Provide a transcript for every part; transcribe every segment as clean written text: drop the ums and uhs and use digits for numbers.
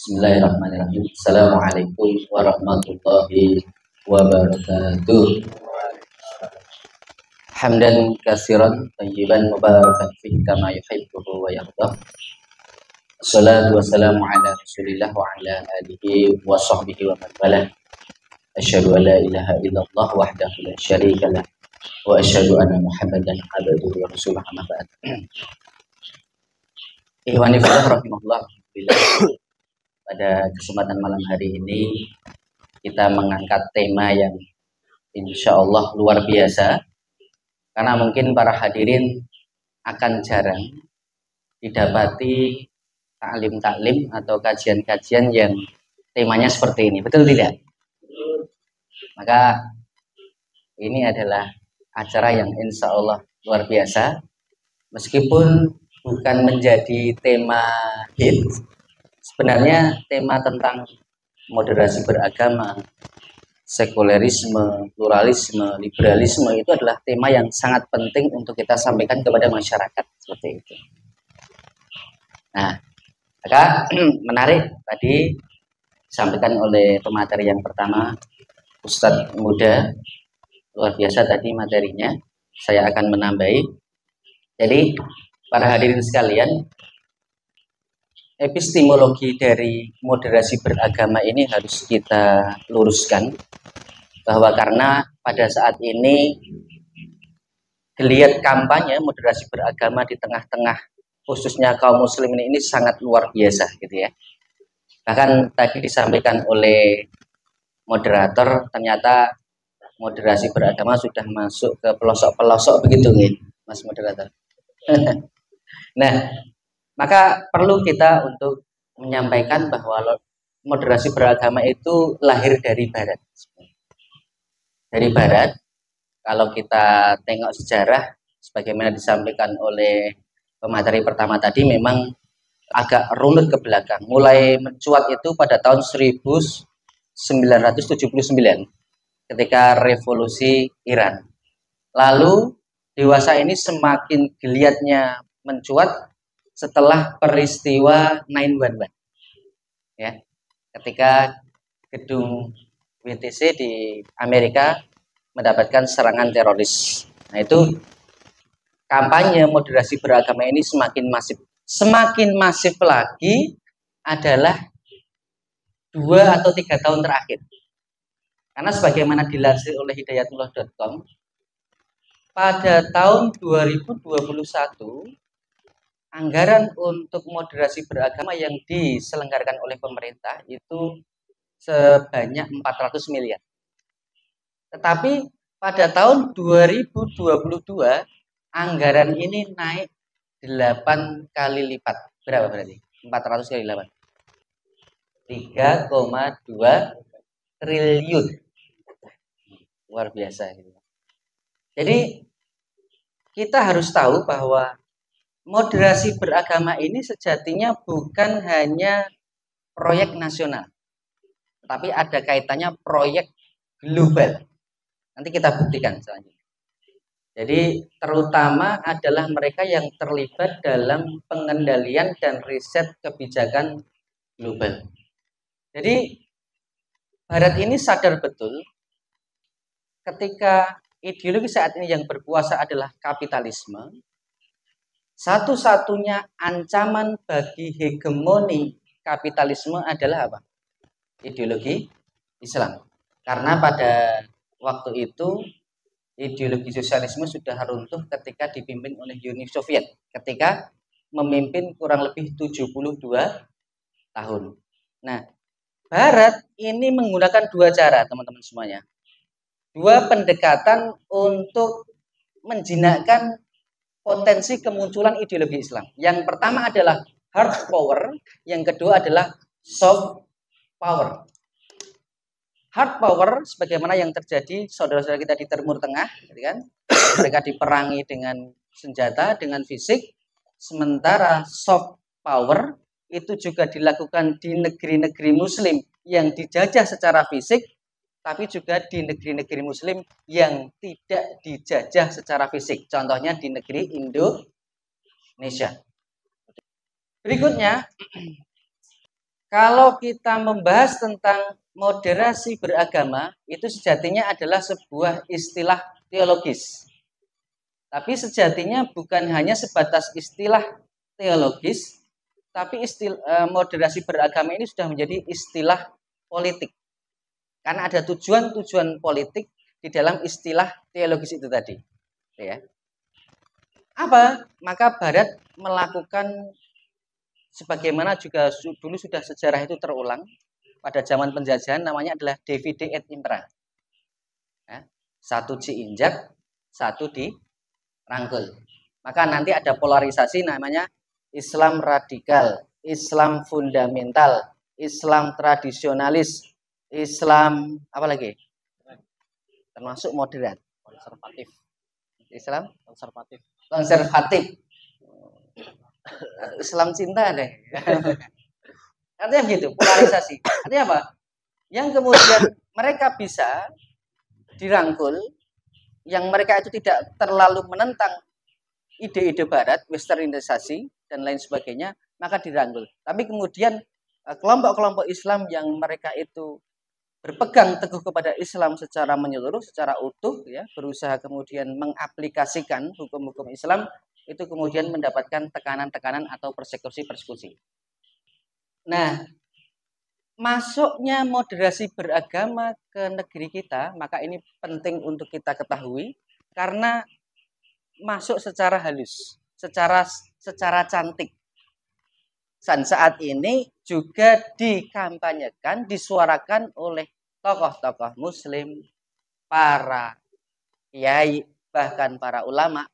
Bismillahirrahmanirrahim. Assalamualaikum warahmatullahi wabarakatuh. Hamdan katsiran tayyiban mubarakan fihi kama yuhibbu wa yardah. Assalatu wassalamu ala Rasulillah wa ala alihi wa sahbihi wa man walah. Asyhadu an la ilaha illallah wahdahu la syarika lah wa asyhadu anna Muhammadan abduhu wa rasuluhu amma ba'd. Ikhwani fillah rahimahullah. Pada kesempatan malam hari ini kita mengangkat tema yang insya Allah luar biasa, karena mungkin para hadirin akan jarang didapati taklim-taklim atau kajian-kajian yang temanya seperti ini, betul tidak? Maka ini adalah acara yang insya Allah luar biasa, meskipun bukan menjadi tema hit. Sebenarnya tema tentang moderasi beragama, sekulerisme, pluralisme, liberalisme itu adalah tema yang sangat penting untuk kita sampaikan kepada masyarakat seperti itu. Nah, maka menarik tadi disampaikan oleh pemateri yang pertama, Ustadz Muda, luar biasa tadi materinya. Saya akan menambahi. Jadi para hadirin sekalian, epistemologi dari moderasi beragama ini harus kita luruskan, bahwa karena pada saat ini geliat kampanye moderasi beragama di tengah-tengah khususnya kaum muslimin ini sangat luar biasa gitu ya. Bahkan tadi disampaikan oleh moderator, ternyata moderasi beragama sudah masuk ke pelosok-pelosok begitu nih, Mas moderator. Nah, maka perlu kita untuk menyampaikan bahwa moderasi beragama itu lahir dari Barat. Dari Barat, kalau kita tengok sejarah, sebagaimana disampaikan oleh pemateri pertama tadi, memang agak runut ke belakang. Mulai mencuat itu pada tahun 1979, ketika revolusi Iran. Lalu dewasa ini semakin geliatnya mencuat setelah peristiwa 9/11, ya, ketika gedung WTC di Amerika mendapatkan serangan teroris. Nah, itu kampanye moderasi beragama ini semakin masif. Semakin masif lagi adalah 2 atau 3 tahun terakhir. Karena sebagaimana dilansir oleh hidayatullah.com, pada tahun 2021 anggaran untuk moderasi beragama yang diselenggarakan oleh pemerintah itu sebanyak 400 miliar. Tetapi pada tahun 2022 anggaran ini naik 8 kali lipat. Berapa berarti? 400 kali 8. 3,2 triliun. Luar biasa. Jadi kita harus tahu bahwa moderasi beragama ini sejatinya bukan hanya proyek nasional, tapi ada kaitannya proyek global. Nanti kita buktikan selanjutnya. Jadi terutama adalah mereka yang terlibat dalam pengendalian dan riset kebijakan global. Jadi Barat ini sadar betul ketika ideologi saat ini yang berkuasa adalah kapitalisme. Satu-satunya ancaman bagi hegemoni kapitalisme adalah apa? Ideologi Islam. Karena pada waktu itu ideologi sosialisme sudah runtuh ketika dipimpin oleh Uni Soviet, ketika memimpin kurang lebih 72 tahun. Nah, Barat ini menggunakan 2 cara, teman-teman semuanya. 2 pendekatan untuk menjinakkan potensi kemunculan ideologi Islam. Yang pertama adalah hard power, yang kedua adalah soft power. Hard power sebagaimana yang terjadi saudara-saudara kita di Timur Tengah, kan? Mereka diperangi dengan senjata, dengan fisik. Sementara soft power itu juga dilakukan di negeri-negeri Muslim yang dijajah secara fisik, tapi juga di negeri-negeri Muslim yang tidak dijajah secara fisik. Contohnya di negeri Indonesia. Berikutnya, Kalau kita membahas tentang moderasi beragama, itu sejatinya adalah sebuah istilah teologis. Tapi sejatinya bukan hanya sebatas istilah teologis, tapi moderasi beragama ini sudah menjadi istilah politik. Karena ada tujuan-tujuan politik di dalam istilah teologis itu tadi. Ya. Apa? Maka Barat melakukan sebagaimana juga dulu sudah sejarah itu terulang pada zaman penjajahan, namanya adalah divide et impera. Ya. Satu diinjak, satu dirangkul. Maka nanti ada polarisasi namanya Islam radikal, Islam fundamental, Islam tradisionalis, Islam apa lagi? Termasuk moderat, konservatif. Islam konservatif. Islam cinta deh. Artinya begitu, polarisasi. Artinya apa? Yang kemudian mereka bisa dirangkul, yang mereka itu tidak terlalu menentang ide-ide barat, westernisasi dan lain sebagainya, maka dirangkul. Tapi kemudian kelompok-kelompok Islam yang mereka itu berpegang teguh kepada Islam secara menyeluruh, secara utuh, ya, berusaha kemudian mengaplikasikan hukum-hukum Islam, itu kemudian mendapatkan tekanan-tekanan atau persekusi-persekusi. Nah, masuknya moderasi beragama ke negeri kita, maka ini penting untuk kita ketahui, karena masuk secara halus, secara cantik. Dan saat ini juga dikampanyekan, disuarakan oleh tokoh-tokoh Muslim, para kiai, bahkan para ulama,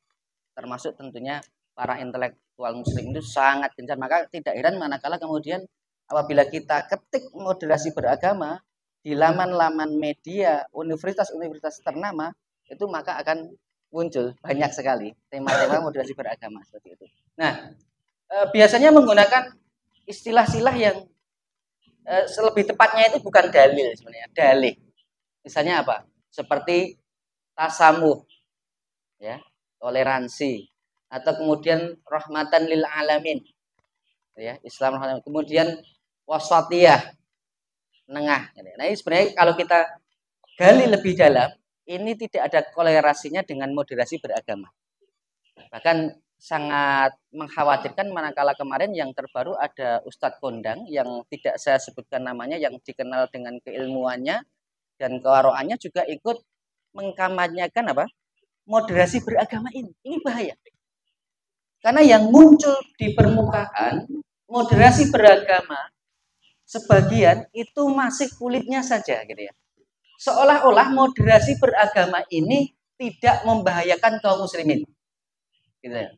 termasuk tentunya para intelektual Muslim itu sangat gencar. Maka tidak heran manakala kemudian apabila kita ketik moderasi beragama di laman-laman media universitas-universitas ternama, itu maka akan muncul banyak sekali tema-tema moderasi beragama seperti itu. Nah, biasanya menggunakan istilah-istilah yang lebih tepatnya itu bukan dalil sebenarnya, dalih. Misalnya apa? Seperti tasamuh, ya, toleransi, atau kemudian rahmatan lil alamin, ya, Islam rahmatan. Kemudian wasatiyah, nengah. Nah, ini sebenarnya kalau kita gali lebih dalam, ini tidak ada kolerasinya dengan moderasi beragama. Bahkan sangat mengkhawatirkan manakala kemarin yang terbaru ada Ustadz Kondang yang tidak saya sebutkan namanya, yang dikenal dengan keilmuannya dan kewaroannya, juga ikut mengkampanyekan apa? Moderasi beragama ini. Ini bahaya. Karena yang muncul di permukaan moderasi beragama sebagian itu masih kulitnya saja gitu ya. Seolah-olah moderasi beragama ini tidak membahayakan kaum muslimin. Gitu ya.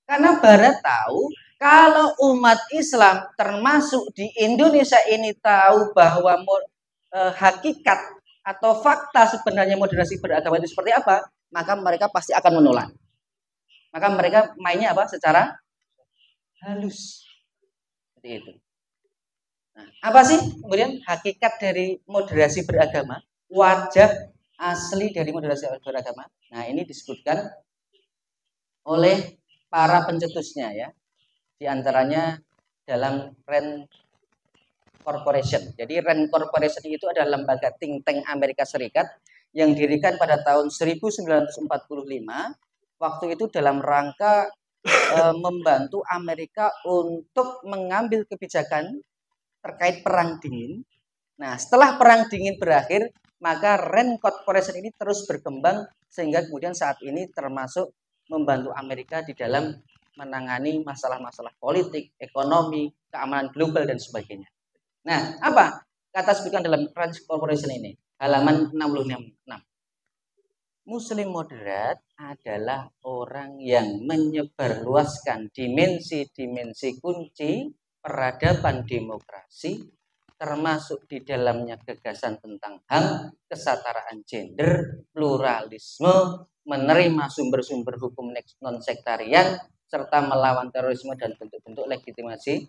Karena Barat tahu kalau umat Islam termasuk di Indonesia ini tahu bahwa hakikat atau fakta sebenarnya moderasi beragama itu seperti apa, maka mereka pasti akan menolak. Maka mereka mainnya apa? Secara halus. Seperti itu. Nah, apa sih kemudian hakikat dari moderasi beragama? Wajah asli dari moderasi beragama. Nah, ini disebutkan oleh para pencetusnya ya. Di antaranya dalam RAND Corporation. Jadi RAND Corporation itu adalah lembaga think tank Amerika Serikat yang didirikan pada tahun 1945. Waktu itu dalam rangka membantu Amerika untuk mengambil kebijakan terkait perang dingin. Nah, setelah perang dingin berakhir, maka RAND Corporation ini terus berkembang sehingga kemudian saat ini termasuk membantu Amerika di dalam menangani masalah-masalah politik, ekonomi, keamanan global dan sebagainya. Nah, apa kata sebutkan dalam RAND Corporation ini? Halaman 66. Muslim moderat adalah orang yang menyebarluaskan dimensi-dimensi kunci peradaban demokrasi, termasuk di dalamnya gagasan tentang HAM, kesetaraan gender, pluralisme, menerima sumber-sumber hukum non-sektarian, serta melawan terorisme dan bentuk-bentuk legitimasi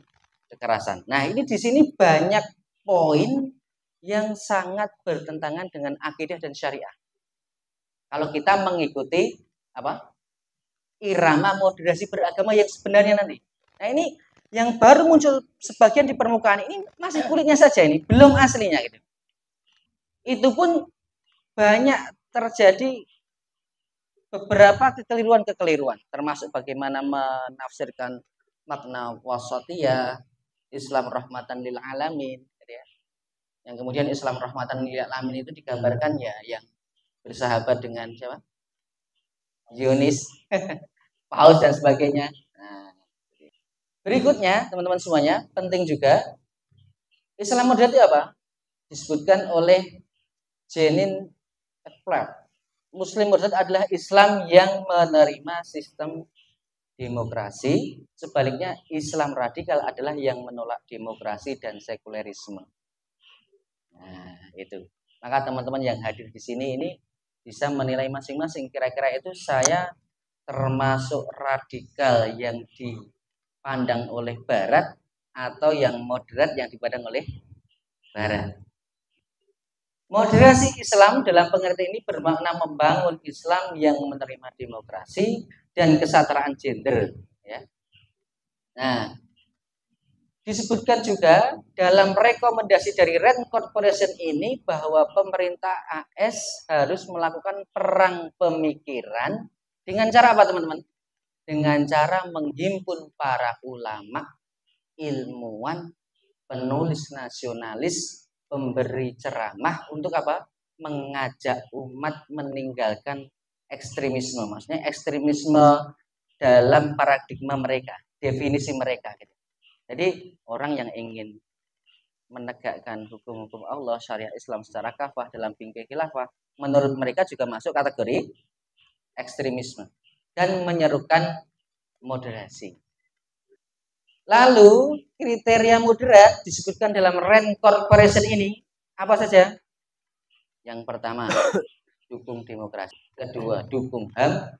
kekerasan. Nah, ini di sini banyak poin yang sangat bertentangan dengan akidah dan syariah. Kalau kita mengikuti apa? Irama moderasi beragama yang sebenarnya nanti. Nah, ini Yang baru muncul sebagian di permukaan ini masih kulitnya saja ini, belum aslinya gitu. Itu pun banyak terjadi beberapa kekeliruan, termasuk bagaimana menafsirkan makna wasatiyah, Islam rahmatan lil alamin, gitu ya. Yang kemudian Islam rahmatan lil alamin itu digambarkan ya yang bersahabat dengan siapa? Yunis, Paus dan sebagainya. Nah, berikutnya teman-teman semuanya penting juga Islam moderat itu apa? Disebutkan oleh Jenin Epler. Muslim moderat adalah Islam yang menerima sistem demokrasi. Sebaliknya Islam radikal adalah yang menolak demokrasi dan sekulerisme. Nah, itu. Maka teman-teman yang hadir di sini ini bisa menilai masing-masing. Kira-kira itu saya termasuk radikal yang dipandang oleh Barat atau yang moderat yang dipandang oleh Barat. Moderasi Islam dalam pengertian ini bermakna membangun Islam yang menerima demokrasi dan kesetaraan gender. Ya. Nah, disebutkan juga dalam rekomendasi dari Rand Corporation ini bahwa pemerintah AS harus melakukan perang pemikiran dengan cara apa teman-teman? Dengan cara menghimpun para ulama, ilmuwan, penulis nasionalis, pemberi ceramah untuk apa? Mengajak umat meninggalkan ekstremisme. Maksudnya ekstremisme dalam paradigma mereka, definisi mereka. Gitu. Jadi orang yang ingin menegakkan hukum-hukum Allah, syariat Islam secara kafah dalam bingkai khilafah, menurut mereka juga masuk kategori ekstremisme dan menyerukan moderasi. Lalu kriteria moderat disebutkan dalam Rand Corporation ini apa saja? Yang pertama, dukung demokrasi. Kedua, dukung HAM.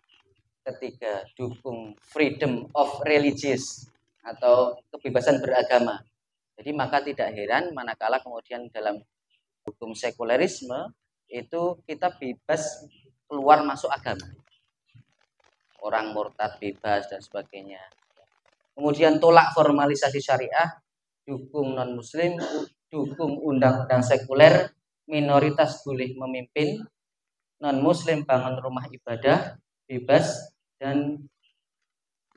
Ketiga, dukung freedom of religious atau kebebasan beragama. Jadi maka tidak heran manakala kemudian dalam hukum sekulerisme itu kita bebas keluar masuk agama. Orang murtad bebas dan sebagainya. Kemudian tolak formalisasi syariah, dukung non-muslim, dukung undang-undang sekuler, minoritas boleh memimpin, non-muslim bangun rumah ibadah, bebas, dan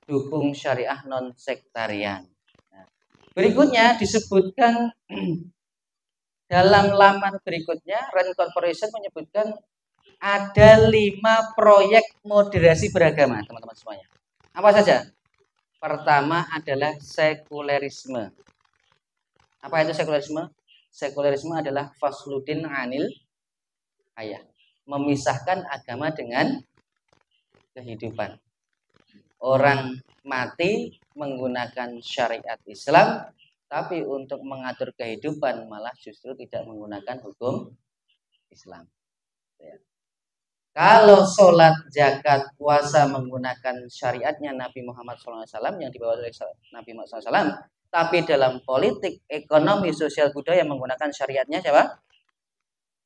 dukung syariah non-sektarian. Nah, berikutnya disebutkan dalam laman berikutnya, Rand Corporation menyebutkan ada 5 proyek moderasi beragama, teman-teman semuanya. Apa saja? Pertama adalah sekulerisme. Apa itu sekulerisme? Sekulerisme adalah fasludin anil ayah. Memisahkan agama dengan kehidupan. Orang mati menggunakan syariat Islam, tapi untuk mengatur kehidupan malah justru tidak menggunakan hukum Islam. Ya. Kalau sholat, zakat, puasa menggunakan syariatnya Nabi Muhammad SAW yang dibawa oleh Nabi Muhammad SAW, tapi dalam politik, ekonomi, sosial, budaya menggunakan syariatnya siapa?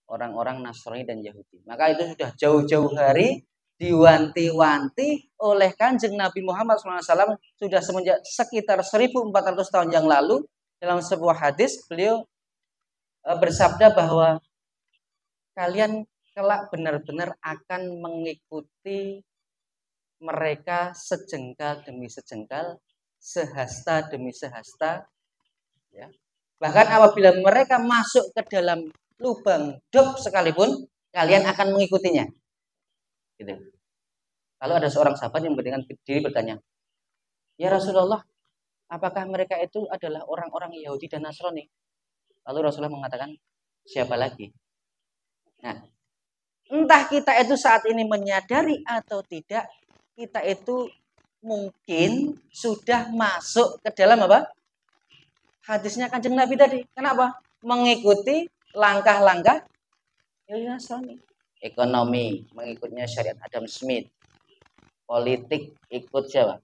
Orang-orang Nasrani dan Yahudi. Maka itu sudah jauh-jauh hari diwanti-wanti oleh Kanjeng Nabi Muhammad SAW sudah semenjak sekitar 1400 tahun yang lalu. Dalam sebuah hadis beliau bersabda bahwa kalian kelak benar-benar akan mengikuti mereka sejengkal demi sejengkal, sehasta demi sehasta, ya. Bahkan apabila mereka masuk ke dalam lubang dop sekalipun, kalian akan mengikutinya. Gitu. Lalu ada seorang sahabat yang dengan diri bertanya, ya Rasulullah, apakah mereka itu adalah orang-orang Yahudi dan Nasrani? Lalu Rasulullah mengatakan, siapa lagi? Nah, entah kita itu saat ini menyadari atau tidak, kita itu mungkin sudah masuk ke dalam apa? Hadisnya Kanjeng Nabi tadi. Kenapa? Mengikuti langkah-langkah Nasrani. Ekonomi, mengikutnya syariat Adam Smith. Politik, ikut siapa?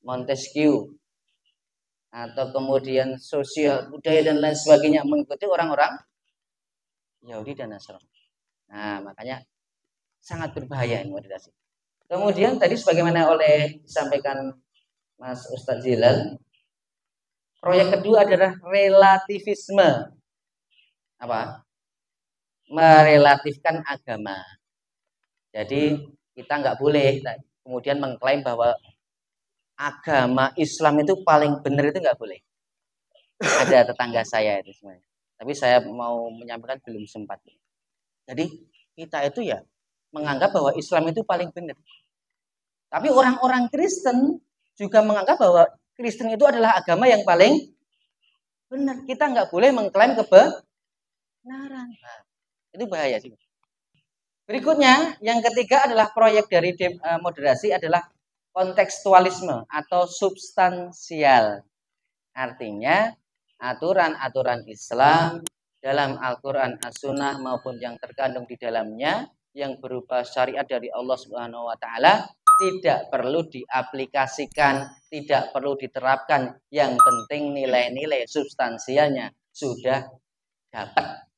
Montesquieu. Atau kemudian sosial, budaya dan lain sebagainya, mengikuti orang-orang Yahudi dan Nasrani. Nah, makanya sangat berbahaya moderasi. Kemudian tadi sebagaimana oleh disampaikan Mas Ustadz Zilal, Proyek kedua adalah relativisme. Apa? Merelatifkan agama. Jadi kita nggak boleh kemudian mengklaim bahwa agama Islam itu paling benar, itu nggak boleh. Ada tetangga saya itu sebenarnya. Tapi saya mau menyampaikan belum sempat. Jadi kita itu ya menganggap bahwa Islam itu paling benar. Tapi orang-orang Kristen juga menganggap bahwa Kristen itu adalah agama yang paling benar. Kita nggak boleh mengklaim kebenaran. Nah, itu bahaya sih. Berikutnya, yang ketiga adalah proyek dari moderasi adalah kontekstualisme atau substansial. Artinya, aturan-aturan Islam dalam Al-Quran, As-Sunnah maupun yang terkandung di dalamnya yang berupa syariat dari Allah Subhanahu wa Ta'ala tidak perlu diaplikasikan, tidak perlu diterapkan. Yang penting nilai-nilai substansialnya sudah dapat.